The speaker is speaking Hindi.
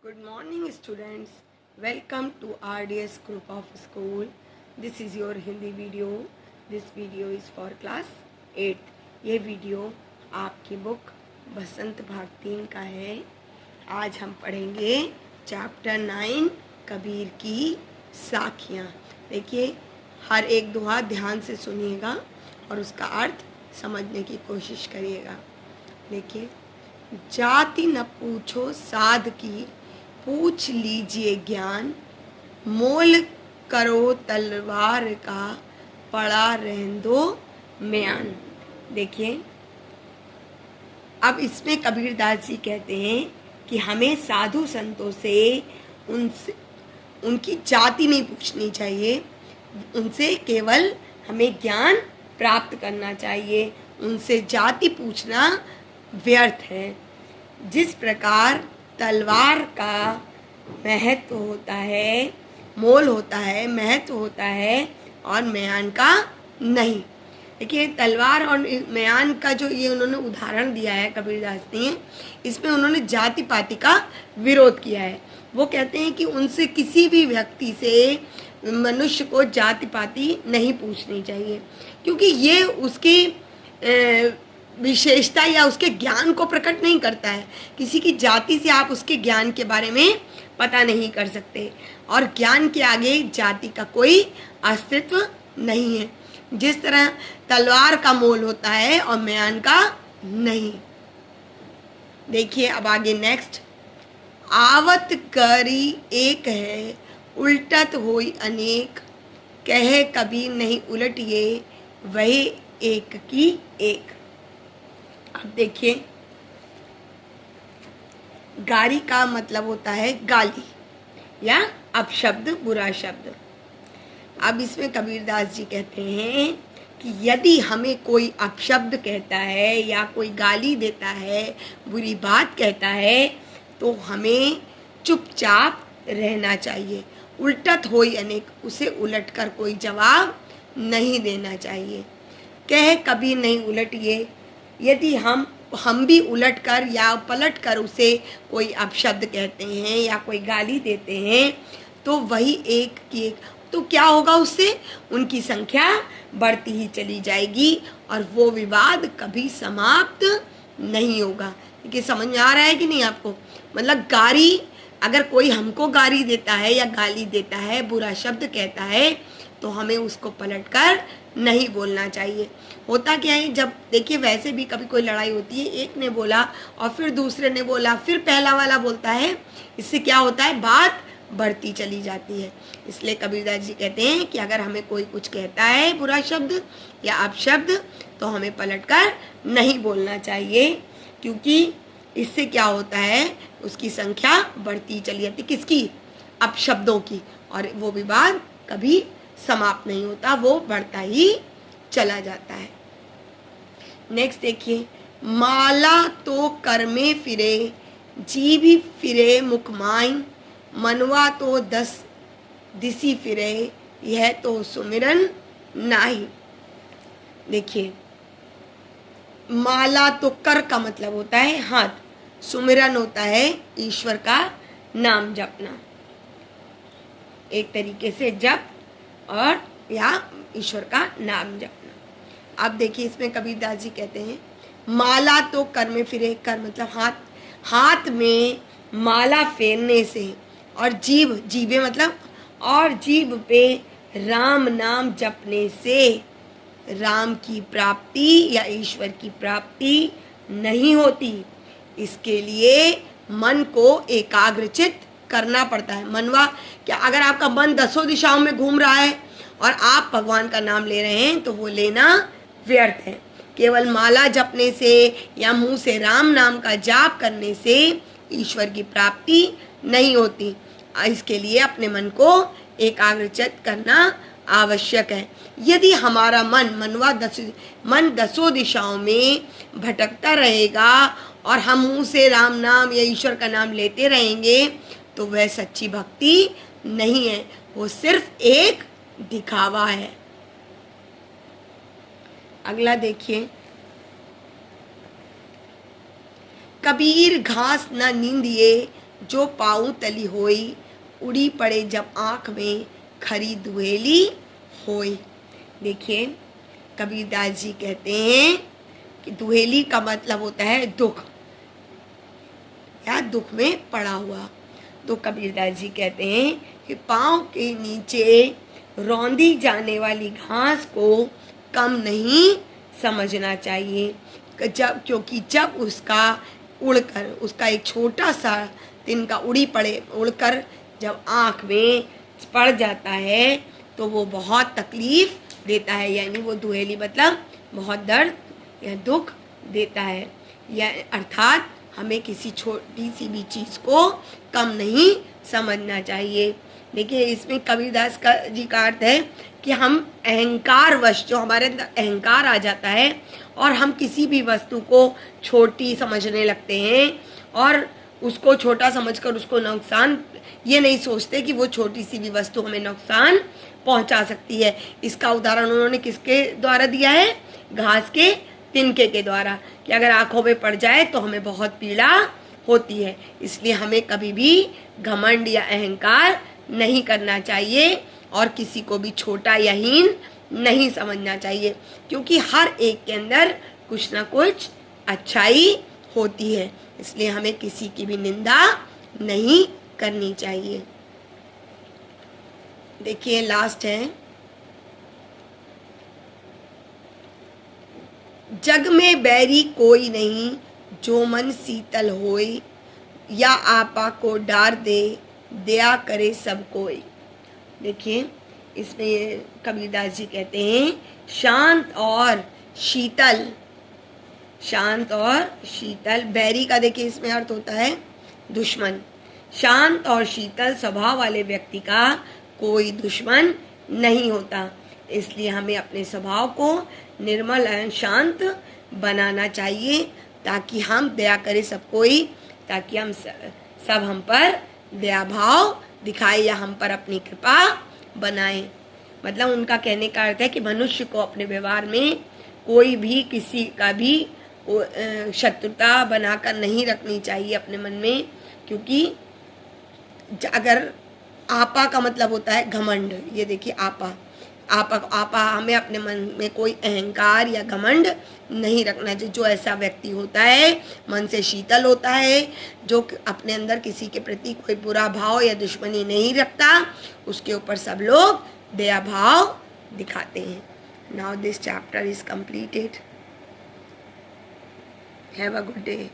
Good morning, students. Welcome to RDS Group of School. This is your Hindi video. This video is for class 8th. ये वीडियो आपकी बुक बसंत भाग 3 का है. आज हम पढ़ेंगे चैप्टर 9 कबीर की साखियाँ. देखिए, हर एक दुआ ध्यान से सुनिएगा और उसका अर्थ समझने की कोशिश करिएगा. देखिए, जाति न पूछो साध की, पूछ लीजिए ज्ञान, मोल करो तलवार का, पड़ा रहन दो म्यान. देखिए, अब इसमें कबीरदास जी कहते हैं कि हमें साधु संतों से उनकी जाति नहीं पूछनी चाहिए, उनसे केवल हमें ज्ञान प्राप्त करना चाहिए. उनसे जाति पूछना व्यर्थ है. जिस प्रकार तलवार का महत्व होता है, मोल होता है, महत्व होता है, और म्यान का नहीं. देखिए, तलवार और म्यान का जो ये उन्होंने उदाहरण दिया है कबीरदास ने, इसमें उन्होंने जाति पाति का विरोध किया है. वो कहते हैं कि उनसे किसी भी व्यक्ति से मनुष्य को जाति पाति नहीं पूछनी चाहिए, क्योंकि ये उसकी विशेषता या उसके ज्ञान को प्रकट नहीं करता है. किसी की जाति से आप उसके ज्ञान के बारे में पता नहीं कर सकते, और ज्ञान के आगे जाति का कोई अस्तित्व नहीं है. जिस तरह तलवार का मोल होता है और म्यान का नहीं. देखिए, अब आगे नेक्स्ट. आवत करी एक है, उल्टत होई अनेक, कहे कबीर नहीं उलटिए, वही एक की एक. अब देखिए, गारी का मतलब होता है गाली या अपशब्द, बुरा शब्द. अब इसमें कबीरदास जी कहते हैं कि यदि हमें कोई अपशब्द कहता है या कोई गाली देता है, बुरी बात कहता है, तो हमें चुपचाप रहना चाहिए. उल्टत होई अनेक, उसे उलटकर कोई जवाब नहीं देना चाहिए. कहे कभी नहीं उलटिए, यदि हम भी उलटकर या पलटकर उसे कोई अपशब्द कहते हैं या कोई गाली देते हैं, तो वही एक की एक. तो क्या होगा उससे? उनकी संख्या बढ़ती ही चली जाएगी और वो विवाद कभी समाप्त नहीं होगा. देखिए, समझ में आ रहा है कि नहीं आपको? मतलब गाली, अगर कोई हमको गाली देता है या गाली देता है, बुरा शब्द कहता है, तो हमें उसको पलटकर नहीं बोलना चाहिए. होता क्या है, जब देखिए वैसे भी कभी कोई लड़ाई होती है, एक ने बोला और फिर दूसरे ने बोला, फिर पहला वाला बोलता है, इससे क्या होता है, बात बढ़ती चली जाती है. इसलिए कबीरदास जी कहते हैं कि अगर हमें कोई कुछ कहता है बुरा शब्द या अपशब्द, तो हमें पलटकर नहीं बोलना चाहिए, क्योंकि इससे क्या होता है, उसकी संख्या बढ़ती चली जाती. किसकी? अपशब्दों की. और वो विवाद कभी समाप्त नहीं होता, वो बढ़ता ही चला जाता है. नेक्स्ट देखिए, माला तो कर में फिरे, जी भी फिरे मुखमाई, मनवा तो 10 दिसी फिरे, यह तो सुमिरन नाही. देखिए, माला तो कर का मतलब होता है हाथ, सुमिरन होता है ईश्वर का नाम जपना, एक तरीके से जप और या ईश्वर का नाम जपना. अब देखिए, इसमें कबीरदास जी कहते हैं माला तो कर में फिरे. कर मतलब हाथ, हाथ में माला फेरने से, और जीभे मतलब, और जीभ पे राम नाम जपने से राम की प्राप्ति या ईश्वर की प्राप्ति नहीं होती. इसके लिए मन को एकाग्रचित करना पड़ता है. मनवा क्या, अगर आपका मन 10 दिशाओं में घूम रहा है और आप भगवान का नाम ले रहे हैं, तो वो लेना व्यर्थ है. केवल माला जपने से या मुंह से राम नाम का जाप करने से ईश्वर की प्राप्ति नहीं होती. इसके लिए अपने मन को एकाग्रचित करना आवश्यक है. यदि हमारा मन 10 दिशाओं में भटकता रहेगा और हम मुंह से राम नाम या ईश्वर का नाम लेते रहेंगे, तो वह सच्ची भक्ति नहीं है, वो सिर्फ एक दिखावा है. अगला देखिए, कबीर घास न नींदिए, जो पाऊँ तली होई, उड़ी पड़े जब आँख में खरी दुहेली होई। देखिए कबीरदास जी कहते हैं कि दुहेली का मतलब होता है दुख या दुख में पड़ा हुआ। तो कबीरदास जी कहते हैं कि पाँव के नीचे रौंदी जाने वाली घास को कम नहीं समझना चाहिए, क्योंकि जब उसका उड़कर उसका एक छोटा सा तिनका उड़कर जब आँख में पड़ जाता है तो वो बहुत तकलीफ देता है, यानी वो दुहेली मतलब बहुत दर्द या दुख देता है। या अर्थात हमें किसी छोटी सी भी चीज़ को कम नहीं समझना चाहिए। देखिए इसमें कबीरदास का जी का अर्थ है कि हम अहंकारवश, जो हमारे अंदर अहंकार आ जाता है और हम किसी भी वस्तु को छोटी समझने लगते हैं और उसको छोटा समझकर उसको नुकसान, ये नहीं सोचते कि वो छोटी सी भी वस्तु हमें नुकसान पहुंचा सकती है। इसका उदाहरण उन्होंने किसके द्वारा दिया है? घास के तिनके के द्वारा, कि अगर आंखों में पड़ जाए तो हमें बहुत पीड़ा होती है। इसलिए हमें कभी भी घमंड या अहंकार नहीं करना चाहिए और किसी को भी छोटा या हीन नहीं समझना चाहिए, क्योंकि हर एक के अंदर कुछ ना कुछ अच्छाई होती है। इसलिए हमें किसी की भी निंदा नहीं करनी चाहिए। देखिए लास्ट है, जग में बैरी कोई नहीं, जो मन शीतल होए, या आपा को डार दे, दया करे सब कोई। देखिए इसमें कबीरदास जी कहते हैं शांत और शीतल, शांत और शीतल, बैरी का देखिए इसमें अर्थ होता है दुश्मन। शांत और शीतल स्वभाव वाले व्यक्ति का कोई दुश्मन नहीं होता। इसलिए हमें अपने स्वभाव को निर्मल एवं शांत बनाना चाहिए, ताकि हम दया करें सब कोई, ताकि हम सब हम पर दया भाव दिखाए या हम पर अपनी कृपा बनाए। मतलब उनका कहने का अर्थ है कि मनुष्य को अपने व्यवहार में कोई भी किसी का भी शत्रुता बनाकर नहीं रखनी चाहिए अपने मन में, क्योंकि अगर आपा का मतलब होता है घमंड। ये देखिए आपा हमें अपने मन में कोई अहंकार या घमंड नहीं रखना चाहिए। जो ऐसा व्यक्ति होता है मन से शीतल होता है, जो अपने अंदर किसी के प्रति कोई बुरा भाव या दुश्मनी नहीं रखता, उसके ऊपर सब लोग दया भाव दिखाते हैं। Now this chapter is completed. Have a good day.